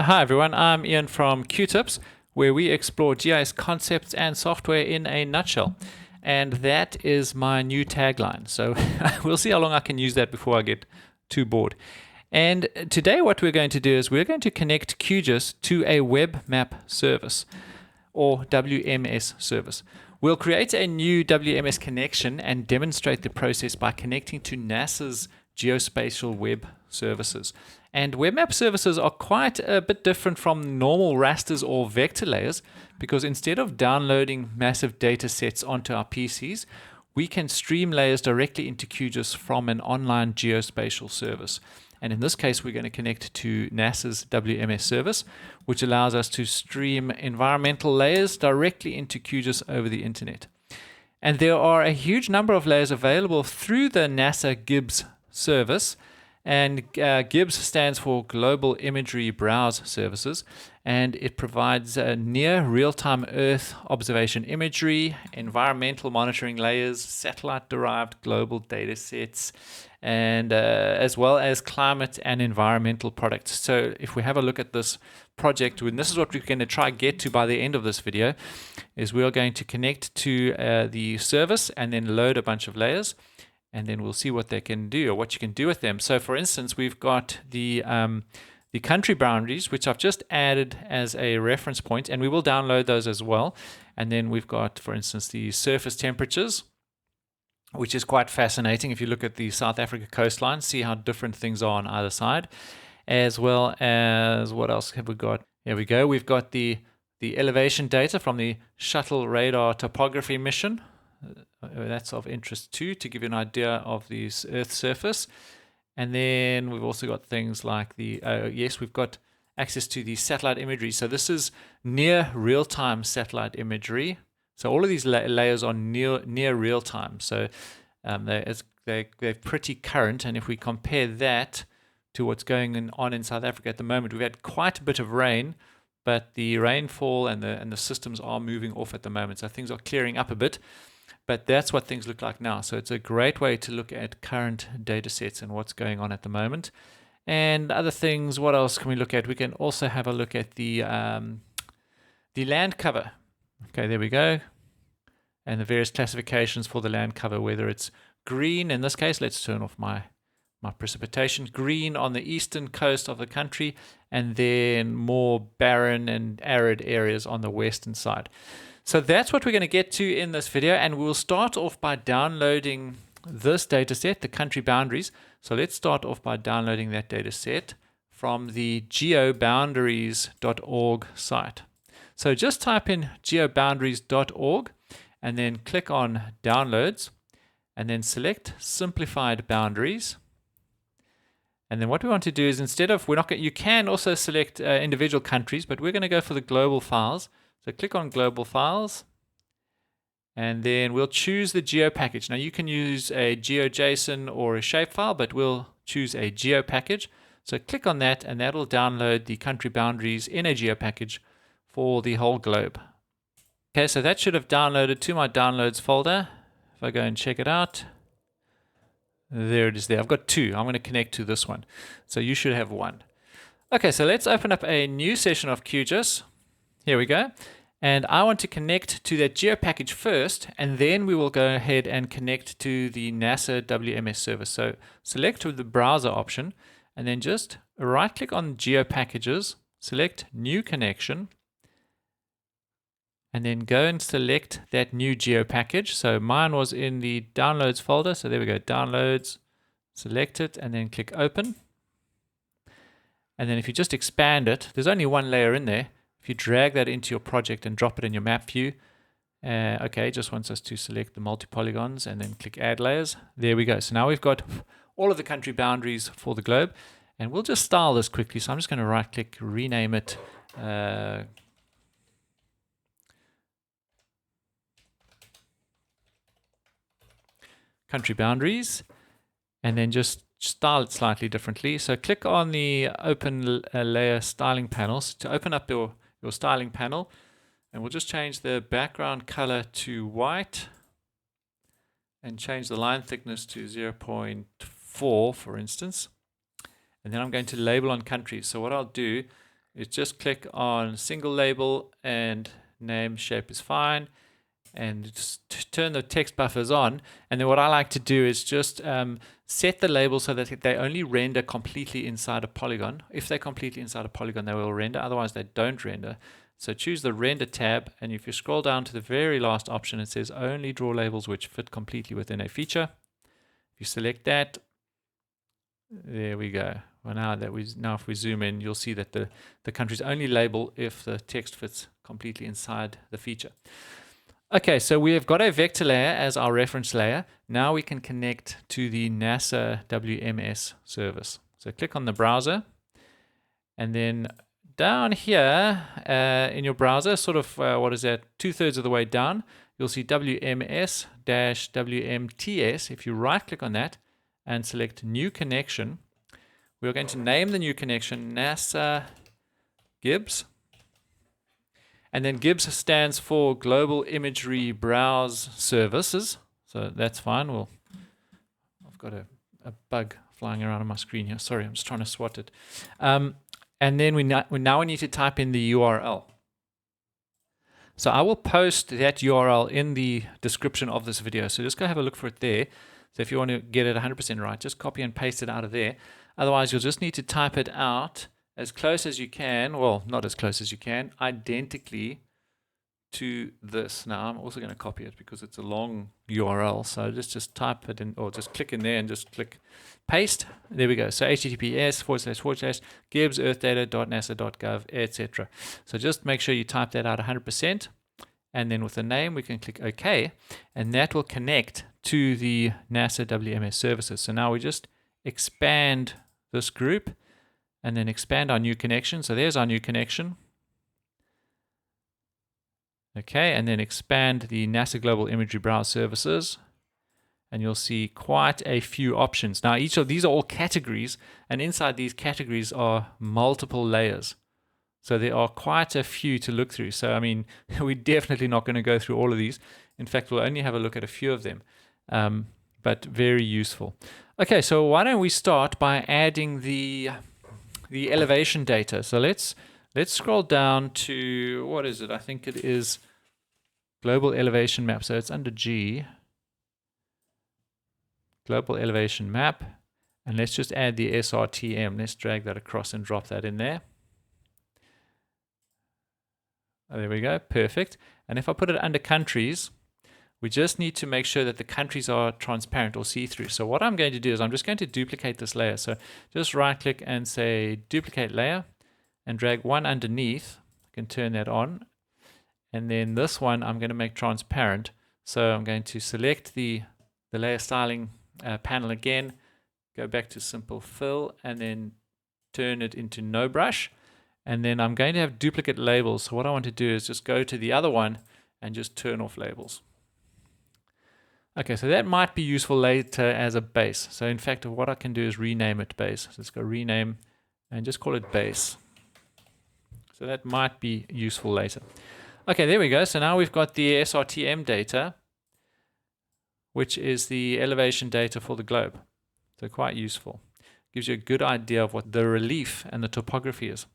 Hi everyone, I'm Ian from QTips, where we explore GIS concepts and software in a nutshell. And that is my new tagline. So we'll see how long I can use that before I get too bored. And today what we're going to do is we're going to connect QGIS to a web map service, or WMS service. We'll create a new WMS connection and demonstrate the process by connecting to NASA's Geospatial web services. And web map services are quite a bit different from normal rasters or vector layers, because instead of downloading massive data sets onto our PCs, we can stream layers directly into QGIS from an online geospatial service. And in this case, we're going to connect to NASA's WMS service, which allows us to stream environmental layers directly into QGIS over the internet. And there are a huge number of layers available through the NASA GIBS service. And GIBS stands for Global Imagery Browse Services, and it provides near real-time Earth observation imagery, environmental monitoring layers, satellite-derived global datasets, and as well as climate and environmental products. So if we have a look at this project, and this is what we're going to try get to by the end of this video, is we are going to connect to the service and then load a bunch of layers. And then we'll see what they can do, or what you can do with them. So for instance, we've got the country boundaries, which I've just added as a reference point, and we will download those as well. And then we've got, for instance, the surface temperatures, which is quite fascinating. If you look at the South Africa coastline, see how different things are on either side, as well as, what else have we got? Here we go. We've got the elevation data from the shuttle radar topography mission. That's of interest too, to give you an idea of the Earth's surface. And then we've also got things like we've got access to the satellite imagery. So this is near real-time satellite imagery. So all of these layers are near real-time. So they're pretty current. And if we compare that to what's going on in South Africa at the moment, we've had quite a bit of rain, but the rainfall and the systems are moving off at the moment. So things are clearing up a bit. But that's what things look like now. So it's a great way to look at current data sets and what's going on at the moment. And other things, what else can we look at? We can also have a look at the land cover. Okay, there we go. And the various classifications for the land cover, whether it's green, in this case, let's turn off my precipitation, green on the eastern coast of the country, and then more barren and arid areas on the western side. So that's what we're going to get to in this video, and we'll start off by downloading this data set, the country boundaries. So let's start off by downloading that data set from the geoboundaries.org site. So just type in geoboundaries.org and then click on downloads and then select simplified boundaries. And then what we want to do is, instead of, you can also select individual countries, but we're going to go for the global files. So click on Global Files, and then we'll choose the geopackage. Now you can use a GeoJSON or a shapefile, but we'll choose a geopackage. So click on that, and that'll download the country boundaries in a geopackage for the whole globe. Okay, so that should have downloaded to my downloads folder. If I go and check it out, there it is there. I've got two. I'm going to connect to this one. So you should have one. Okay, so let's open up a new session of QGIS. Here we go. And I want to connect to that geopackage first, and then we will go ahead and connect to the NASA WMS service. So select the browser option, and then just right click on geopackages, select new connection, and then go and select that new geopackage. So mine was in the downloads folder. So there we go, downloads, select it, and then click open. And then if you just expand it, there's only one layer in there. If you drag that into your project and drop it in your map view, okay, just wants us to select the multi-polygons and then click add layers. There we go. So now we've got all of the country boundaries for the globe, and we'll just style this quickly. So I'm just going to right click, rename it country boundaries, and then just style it slightly differently. So click on the open layer styling panels to open up your styling panel, and we'll just change the background color to white and change the line thickness to 0.4 for instance. And then I'm going to label on countries. So what I'll do is just click on single label, and name shape is fine, and just turn the text buffers on. And then what I like to do is just set the label so that they only render completely inside a polygon. If they're completely inside a polygon, they will render, otherwise they don't render. So choose the render tab, and if you scroll down to the very last option, it says only draw labels which fit completely within a feature. If you select that, there we go. Well, now if we zoom in, you'll see that the countries only label if the text fits completely inside the feature. Okay, so we have got a vector layer as our reference layer. Now we can connect to the NASA WMS service. So click on the browser, and then down here in your browser, sort of, what is that, 2/3 of the way down, you'll see WMS-WMTS. If you right click on that and select new connection, we're going to name the new connection NASA GIBS. And then GIBS stands for Global Imagery Browse Services. So that's fine. Well, I've got a bug flying around on my screen here. Sorry, I'm just trying to swat it. And then we now need to type in the URL. So I will post that URL in the description of this video. So just go have a look for it there. So if you want to get it 100% right, just copy and paste it out of there. Otherwise, you'll just need to type it out as close as you can. Well, not as close as you can, identically to this. Now, I'm also going to copy it because it's a long URL. So just type it in, or just click in there and just click paste. There we go. So https://gibs earthdata.nasa.gov, etc. So just make sure you type that out 100%. And then with the name, we can click OK. And that will connect to the NASA WMS services. So now we just expand this group and then expand our new connection. So there's our new connection. Okay, and then expand the NASA Global Imagery Browse Services, and you'll see quite a few options. Now, each of these are all categories, and inside these categories are multiple layers. So there are quite a few to look through. So, I mean, we're definitely not going to go through all of these. In fact, we'll only have a look at a few of them, but very useful. Okay, so why don't we start by adding the elevation data. So let's scroll down to, what is it? I think it is Global Elevation Map. So it's under G, Global Elevation Map. And let's just add the SRTM. Let's drag that across and drop that in there. Oh, there we go, perfect. And if I put it under countries, we just need to make sure that the countries are transparent or see-through. So what I'm going to do is I'm just going to duplicate this layer. So just right-click and say duplicate layer and drag one underneath. I can turn that on. And then this one I'm going to make transparent. So I'm going to select the layer styling panel again, go back to simple fill, and then turn it into no brush. And then I'm going to have duplicate labels. So what I want to do is just go to the other one and just turn off labels. Okay, so that might be useful later as a base. So in fact, what I can do is rename it base. So let's go rename and just call it base. So that might be useful later. Okay, there we go. So now we've got the SRTM data, which is the elevation data for the globe. So quite useful. Gives you a good idea of what the relief and the topography is.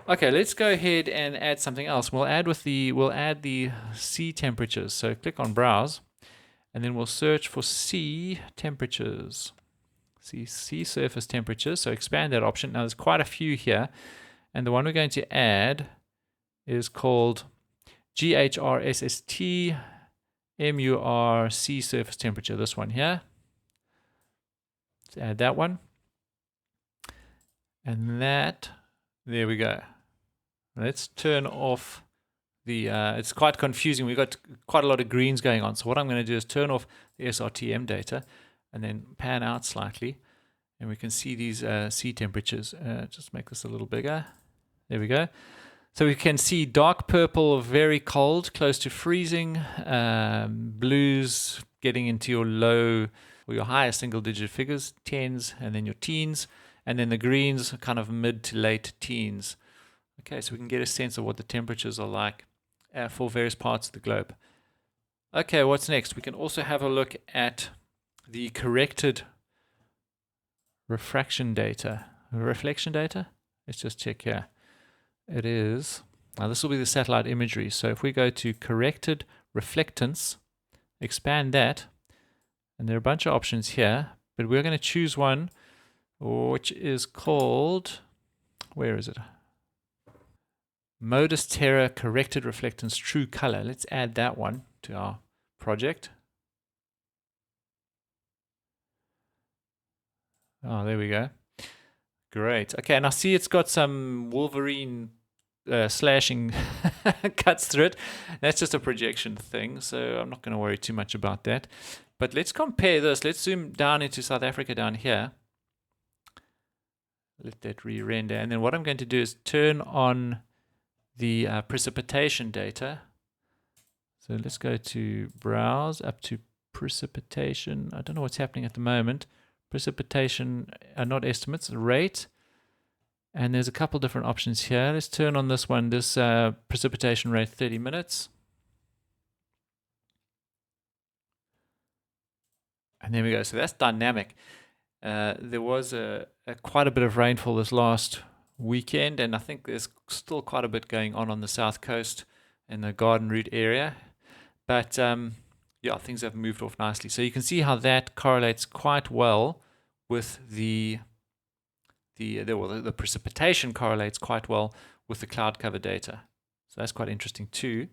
Okay, let's go ahead and add something else. We'll add the sea temperatures. So click on browse. And then we'll search for sea temperatures, sea surface temperatures. So expand that option. Now there's quite a few here. And the one we're going to add is called GHRSST MUR sea surface temperature. This one here. Let's add that one. And that, there we go. Let's turn off it's quite confusing. We've got quite a lot of greens going on. So what I'm going to do is turn off the SRTM data and then pan out slightly. And we can see these sea temperatures. Just make this a little bigger. There we go. So we can see dark purple, very cold, close to freezing. Blues getting into your low or your higher single digit figures, tens, and then your teens. And then the greens are kind of mid to late teens. Okay, so we can get a sense of what the temperatures are like for various parts of the globe. Okay, what's next? We can also have a look at the corrected reflection data. Let's just check here. it is, now this will be the satellite imagery. So if we go to corrected reflectance, expand that, and there are a bunch of options here, but we're going to choose one which is called, where is it? Modus Terra Corrected Reflectance True Color. Let's add that one to our project. Oh, there we go. Great. Okay, and I see it's got some Wolverine slashing cuts through it. That's just a projection thing, so I'm not going to worry too much about that. But let's compare this. Let's zoom down into South Africa down here. Let that re-render. And then what I'm going to do is turn on the precipitation data. So let's go to browse up to precipitation. I don't know what's happening at the moment. Precipitation, not estimates, rate. And there's a couple different options here. Let's turn on this one, this precipitation rate 30 minutes. And there we go. So that's dynamic. There was quite a bit of rainfall this last weekend, and I think there's still quite a bit going on the south coast in the Garden Route area. But yeah, things have moved off nicely. So you can see how that correlates quite well with the precipitation correlates quite well with the cloud cover data. So that's quite interesting too.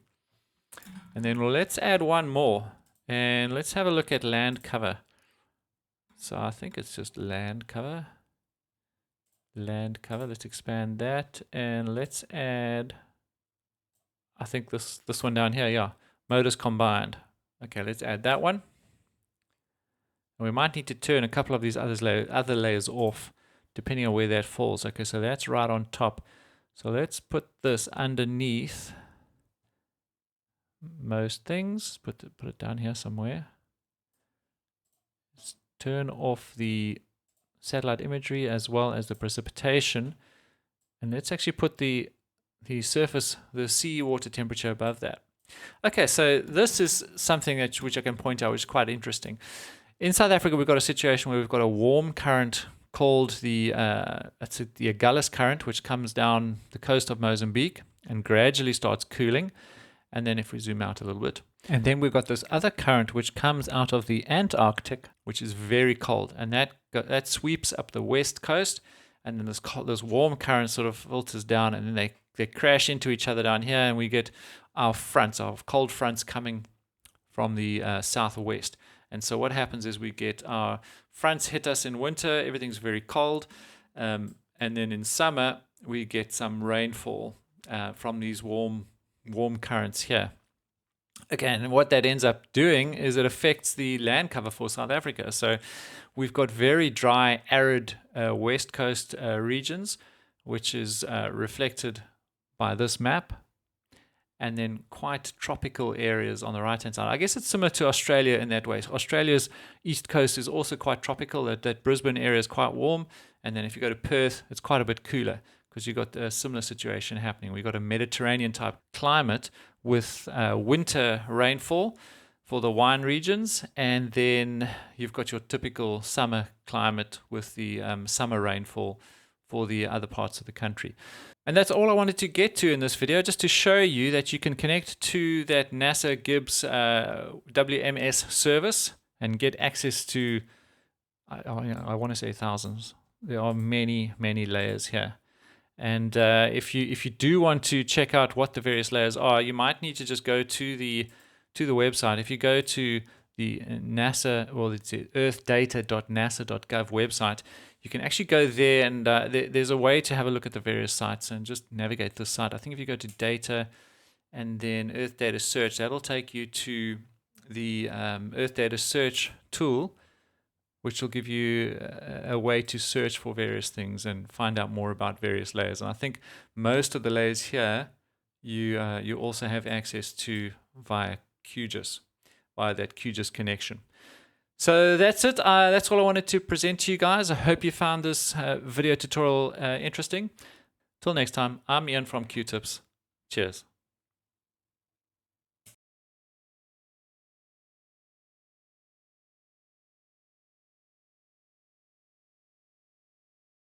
And then let's add one more, and let's have a look at land cover. So I think it's just land cover. Land cover. Let's expand that, and let's add, I think this one down here, yeah, modus combined. Okay, let's add that one. And we might need to turn a couple of these other layers off, depending on where that falls. Okay, so that's right on top. So let's put this underneath most things. Put it down here somewhere. Let's turn off the satellite imagery as well as the precipitation, and let's actually put the surface, the sea water temperature above that. Okay, so this is something which I can point out, which is quite interesting. In South Africa, we've got a situation where we've got a warm current called the Agulhas current, which comes down the coast of Mozambique and gradually starts cooling. And then if we zoom out a little bit, and then we've got this other current which comes out of the Antarctic, which is very cold, and that sweeps up the west coast, and then this warm current sort of filters down, and then they crash into each other down here, and we get our cold fronts coming from the southwest. And so what happens is we get our fronts hit us in winter, everything's very cold, and then in summer we get some rainfall from these warm currents here. Again, and what that ends up doing is it affects the land cover for South Africa. So we've got very dry, arid west coast regions, which is reflected by this map, and then quite tropical areas on the right-hand side. I guess it's similar to Australia in that way. So Australia's east coast is also quite tropical. That Brisbane area is quite warm, and then if you go to Perth, it's quite a bit cooler, because you've got a similar situation happening. We've got a Mediterranean type climate with winter rainfall for the wine regions, and then you've got your typical summer climate with the summer rainfall for the other parts of the country. And that's all I wanted to get to in this video, just to show you that you can connect to that NASA GIBS WMS service and get access to, I want to say thousands. There are many, many layers here. And if you do want to check out what the various layers are, you might need to just go to the website. If you go to the NASA, well, it's earthdata.nasa.gov website, you can actually go there, and there's a way to have a look at the various sites and just navigate this site. I think if you go to data and then EarthData search, that'll take you to the EarthData search tool, which will give you a way to search for various things and find out more about various layers. And I think most of the layers here you also have access to via QGIS, via that QGIS connection. So that's it. That's all I wanted to present to you guys. I hope you found this video tutorial interesting. Till next time, I'm Ian from QTips. Cheers.